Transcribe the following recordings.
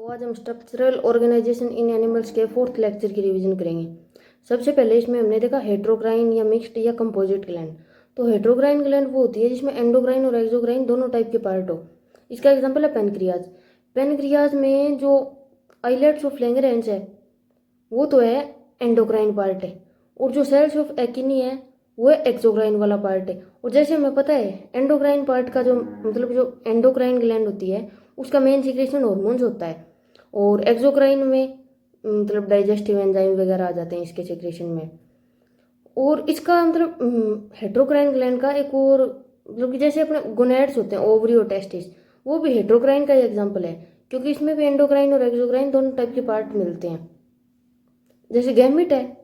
आज हम structural organisation इन animals के फोर्थ लेक्चर की रिवीजन करेंगे। सबसे पहले इसमें हमने देखा हेट्रोक्राइन या मिक्स्ड या कंपोजिट ग्लैंड। तो हेट्रोक्राइन ग्लैंड वो होती है जिसमें एंडोक्राइन और एक्सोक्राइन दोनों टाइप के पार्ट हो। इसका एग्जांपल है पेनक्रियाज। पेनक्रियाज में जो आइलेट्स ऑफ लैंगरेंस है वो तो है एंडोक्राइन पार्ट है, और जो सेल्स ऑफ एक्नी है वो है एक्सोक्राइन वाला पार्ट है। और जैसे हमें पता है एंडोक्राइन पार्ट का जो मतलब जो एंडोक्राइन ग्लैंड होती है उसका मेन सीक्रेशन हार्मोन्स होता है, और एक्सोक्राइन में मतलब डाइजेस्टिव एंजाइम वगैरह आ जाते हैं इसके सीक्रेशन में। और इसका मतलब हेट्रोक्राइन ग्लैंड का एक और मतलब कि जैसे अपने गोनेड्स होते हैं ओवरी और टेस्टिस, वो भी हेट्रोक्राइन का ही एग्जाम्पल है, क्योंकि इसमें भी एंडोक्राइन और एक्सोक्राइन दोनों टाइप के पार्ट मिलते हैं। जैसे गैमिट है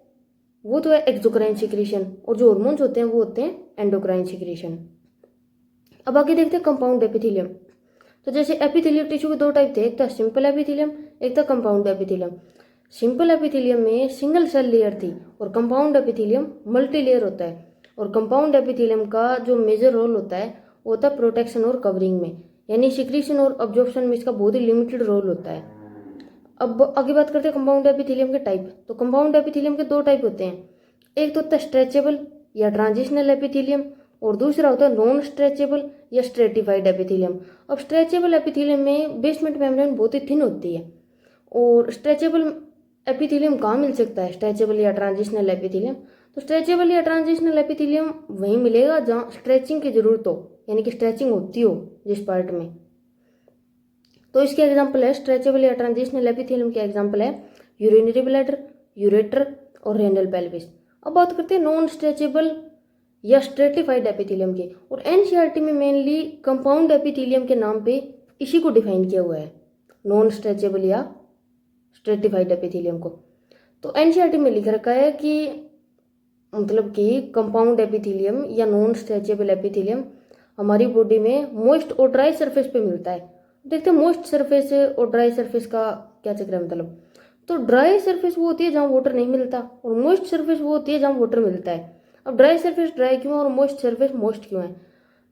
वो तो है एक्सोक्राइन सिक्रेशन, और जो हार्मोन्स होते हैं वो होते हैं एंडोक्राइन सिक्रेशन। अब आगे देखते हैं कंपाउंड एपिथेलियम। तो जैसे एपिथेलियल टिश्यू के दो टाइप थे, एक था सिंपल एपिथेलियम, एक था कंपाउंड एपिथेलियम। सिंपल एपिथेलियम में सिंगल सेल लेयर थी, और कंपाउंड एपिथेलियम मल्टी लेयर होता है। और कंपाउंड एपिथेलियम का जो मेजर रोल होता है वो होता है प्रोटेक्शन और कवरिंग में, यानी सिक्रीशन और अब्जॉर्प्शन में इसका बहुत ही लिमिटेड रोल होता है। अब आगे बात करते हैं कंपाउंड एपिथेलियम के टाइप। तो कंपाउंड एपिथेलियम के दो टाइप होते हैं, एक तो होता है स्ट्रेचेबल या ट्रांजिशनल एपिथेलियम, और दूसरा होता है नॉन स्ट्रेचेबल या स्ट्रेटिफाइड एपिथेलियम। अब स्ट्रेचेबल एपिथेलियम में बेसमेंट मेम्ब्रेन बहुत ही थिन होती है। और स्ट्रेचेबल एपिथेलियम कहाँ मिल सकता है, स्ट्रेचेबल या ट्रांजिशनल एपिथेलियम? तो स्ट्रेचेबल या ट्रांजिशनल एपिथेलियम वहीं मिलेगा जहाँ स्ट्रेचिंग की जरूरत हो, यानी कि स्ट्रेचिंग होती हो जिस पार्ट में। तो इसके एग्जाम्पल है स्ट्रेचेबल या ट्रांजिशनल एपिथेलियम के एग्जाम्पल है यूरिनरी ब्लैडर, यूरेटर और रेनल पेल्विस। अब बात करते हैं नॉन स्ट्रेचेबल या स्ट्रेटिफाइड एपिथेलियम के, और एनसीईआरटी में मेनली कंपाउंड एपिथेलियम के नाम पे इसी को डिफाइन किया हुआ है, नॉन स्ट्रेचेबल या स्ट्रेटिफाइड एपिथेलियम को। तो एनसीईआरटी में लिख रखा है कि मतलब कि कंपाउंड एपिथेलियम या नॉन स्ट्रेचेबल एपिथेलियम हमारी बॉडी में मॉइस्ट और ड्राई सरफेस पे मिलता है। देखते हैं मॉइस्ट सरफेस और ड्राई सरफेस का क्या चक्कर है। मतलब तो ड्राई सरफेस वो होती है जहाँ वाटर नहीं मिलता, और मॉइस्ट सरफेस वो होती है जहाँ वाटर मिलता है। अब ड्राई सरफेस ड्राई क्यों है और मॉइस्ट सरफेस मॉइस्ट क्यों है?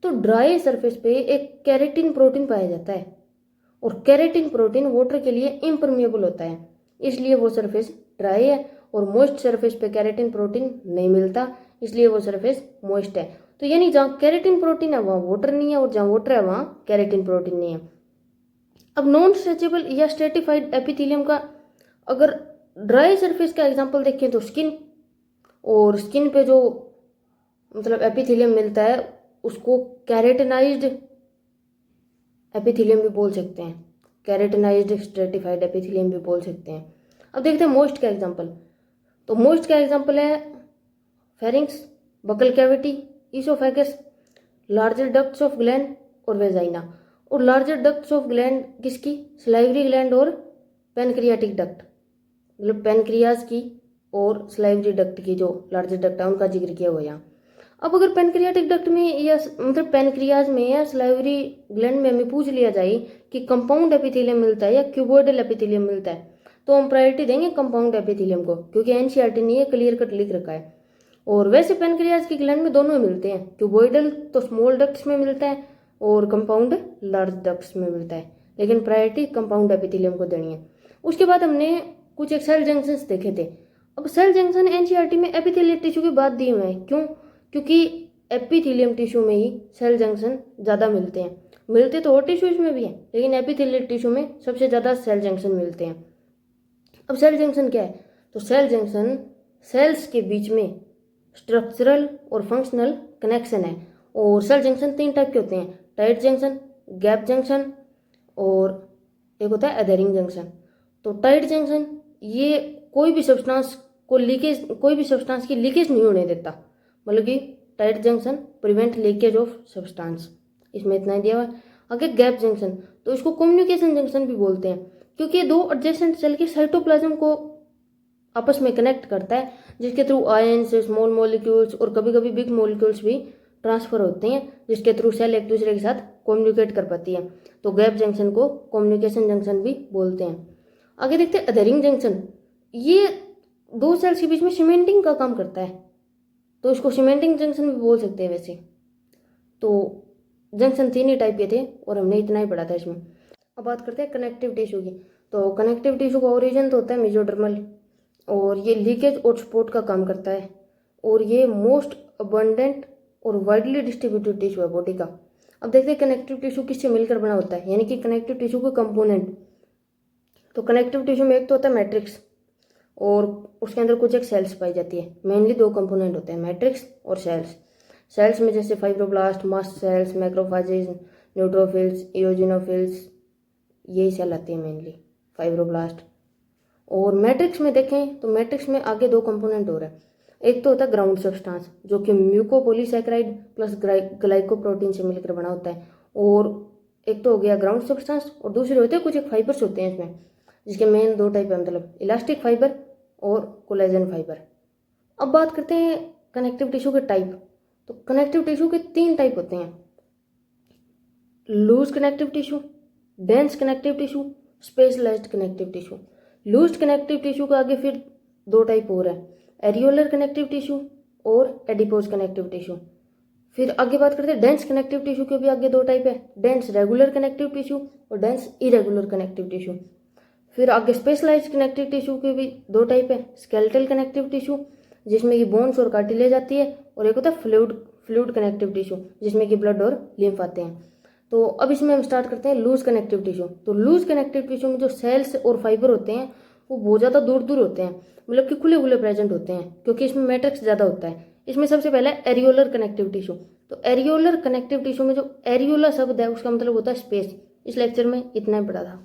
तो ड्राई सरफेस पे एक कैरेटिन प्रोटीन पाया जाता है, और कैरेटिन प्रोटीन वाटर के लिए इम्परमिएबल होता है, इसलिए वो सरफेस ड्राई है। और मॉइस्ट सरफेस पे कैरेटिन प्रोटीन नहीं मिलता, इसलिए वो सरफेस मॉइस्ट है। तो यानी जहाँ कैरेटिन प्रोटीन है वहाँ वाटर नहीं है, और जहाँ वाटर है वहाँ कैरेटिन प्रोटीन नहीं है। अब नॉन स्ट्रेचेबल या स्ट्रेटिफाइड एपिथेलियम का अगर ड्राई सरफेस का एग्जांपल देखें तो स्किन, और स्किन पे जो मतलब एपिथेलियम मिलता है उसको कैरेटिनाइज्ड एपिथेलियम भी बोल सकते हैं, कैरेटिनाइज्ड स्ट्रेटिफाइड एपिथेलियम भी बोल सकते हैं। अब देखते हैं मोस्ट का एग्जांपल। तो मोस्ट का एग्जांपल है pharynx, buccal cavity, oesophagus, larger ducts of gland और वेजाइना। और लार्जर डक्ट्स ऑफ ग्लैंड किसकी? स्लाइवरी ग्लैंड और पेनक्रियाटिक डक्ट, मतलब पेनक्रियाज की और स्लाइवरी डक्ट की जो लार्जर डक्ट है उनका जिक्र किया हुआ यहाँ। अब अगर पेनक्रियाटिक डक्ट में या मतलब पेनक्रियाज में या स्लाइवरी ग्लैंड में हमें पूछ लिया जाए कि कंपाउंड एपिथेलियम मिलता है या क्यूबॉइडल एपिथेलियम मिलता है, तो हम प्रायोरिटी देंगे कंपाउंड एपिथेलियम को, क्योंकि एनसीईआरटी ने ये क्लियर कट लिख रखा है। और वैसे पेनक्रियाज की ग्लैंड में दोनों मिलते हैं, क्यूबॉइडल तो स्मॉल डक्ट्स में मिलता है और कंपाउंड लार्ज डक्ट्स में मिलता है, लेकिन प्रायोरिटी कंपाउंड एपिथेलियम को देनी है। उसके बाद हमने कुछ एक सेल जंक्शंस देखे थे। अब सेल जंक्शन एनसीईआरटी में एपिथेलियल टिश्यू के बाद दिए हुए हैं, क्यों? क्योंकि एपिथेलियम टिश्यू में ही सेल जंक्शन ज़्यादा मिलते हैं। मिलते तो और टिश्यूज में भी हैं, लेकिन एपिथेलियल टिश्यू में सबसे ज़्यादा सेल जंक्शन मिलते हैं। अब सेल जंक्शन क्या है? तो सेल जंक्शन सेल्स के बीच में स्ट्रक्चरल और फंक्शनल कनेक्शन है। और सेल जंक्शन तीन टाइप के होते हैं, टाइट जंक्शन, गैप जंक्शन और एक होता है अधेरिंग जंक्शन। तो टाइट जंक्शन ये कोई भी सब्सटेंस को लीकेज, कोई भी सब्सटेंस की लीकेज नहीं होने देता, मतलब कि tight junction prevent leakage of substance, इसमें इतना ही दिया हुआ है। आगे गैप जंक्शन, तो इसको कम्युनिकेशन जंक्शन भी बोलते हैं, क्योंकि ये दो एडजेसेंट सेल के साइटोप्लाज्म को आपस में कनेक्ट करता है, जिसके थ्रू आयंस, स्मॉल मॉलिक्यूल्स और कभी कभी बिग मॉलिक्यूल्स भी ट्रांसफर होते हैं, जिसके थ्रू सेल एक दूसरे के साथ कम्युनिकेट कर पाती है। तो गैप जंक्शन को कम्युनिकेशन जंक्शन भी बोलते हैं। आगे देखते हैं अधेरिंग जंक्शन, ये दो सेल्स के बीच में सीमेंटिंग का काम करता है, तो इसको सीमेंटिंग जंक्शन भी बोल सकते हैं वैसे। तो जंक्शन तीन ही टाइप के थे और हमने इतना ही पढ़ा था इसमें। अब बात करते हैं कनेक्टिव टिश्यू की। तो कनेक्टिव टिश्यू का ओरिजिन तो होता है मेसोडर्मल, और ये लीकेज और सपोर्ट का काम करता है, और ये मोस्ट अबंडेंट और वाइडली डिस्ट्रीब्यूटेड टिश्यू है बॉडी का। अब देखते हैं कनेक्टिव टिश्यू किससे मिलकर बना होता है, यानी कि कनेक्टिव टिश्यू के कंपोनेंट। तो कनेक्टिव टिश्यू में एक तो होता है मैट्रिक्स, और उसके अंदर कुछ एक सेल्स पाई जाती है। मेनली दो कंपोनेंट होते हैं, मैट्रिक्स और सेल्स। सेल्स में जैसे fibroblast, mast cells, macrophages, neutrophils, eosinophils, यही सेल आती है मेनली, फाइब्रोब्लास्ट। और मैट्रिक्स में देखें तो मैट्रिक्स में आगे दो कंपोनेंट हो रहा है। एक तो होता है ग्राउंड सब्सटेंस, जो कि म्यूकोपॉलीसैकेराइड प्लस ग्लाइकोप्रोटीन से मिलकर बना होता है, और एक तो हो गया ग्राउंड सब्सटेंस, और दूसरे होते हैं कुछ एक फाइबर्स होते हैं इसमें, जिसके मेन दो टाइप है, मतलब इलास्टिक फाइबर और कोलेजन फाइबर। अब बात करते हैं कनेक्टिव टिश्यू के टाइप। तो कनेक्टिव टिश्यू के तीन टाइप होते हैं, loose connective tissue, dense connective tissue, specialised connective tissue. Loose connective tissue के आगे फिर दो टाइप और है, एरियोलर कनेक्टिव टिश्यू और एडिपोज कनेक्टिव टिश्यू। फिर आगे बात करते हैं डेंस कनेक्टिव टिश्यू के भी आगे दो टाइप है, डेंस रेगुलर कनेक्टिव टिश्यू और डेंस इरेगुलर कनेक्टिव टिश्यू। फिर आगे स्पेशलाइज्ड कनेक्टिव टिश्यू के भी दो टाइप है, स्केलेटल कनेक्टिव टिश्यू जिसमें कि बोन्स और कार्टिलेज आती है, और एक होता है फ्लूइड कनेक्टिव टिश्यू जिसमें कि ब्लड और लिम्फ आते हैं। तो अब इसमें हम स्टार्ट करते हैं लूज कनेक्टिव टिश्यू। तो लूज कनेक्टिव टिश्यू में जो सेल्स और फाइबर होते हैं वो बहुत ज़्यादा दूर दूर होते हैं, मतलब कि खुले खुले प्रेजेंट होते हैं, क्योंकि इसमें मैट्रिक्स ज़्यादा होता है। इसमें सबसे पहले एरियोलर कनेक्टिव टिश्यू। तो एरियोलर कनेक्टिव टिश्यू में जो एरियोला शब्द है उसका मतलब होता है स्पेस। इस लेक्चर में इतना ही पढ़ा था।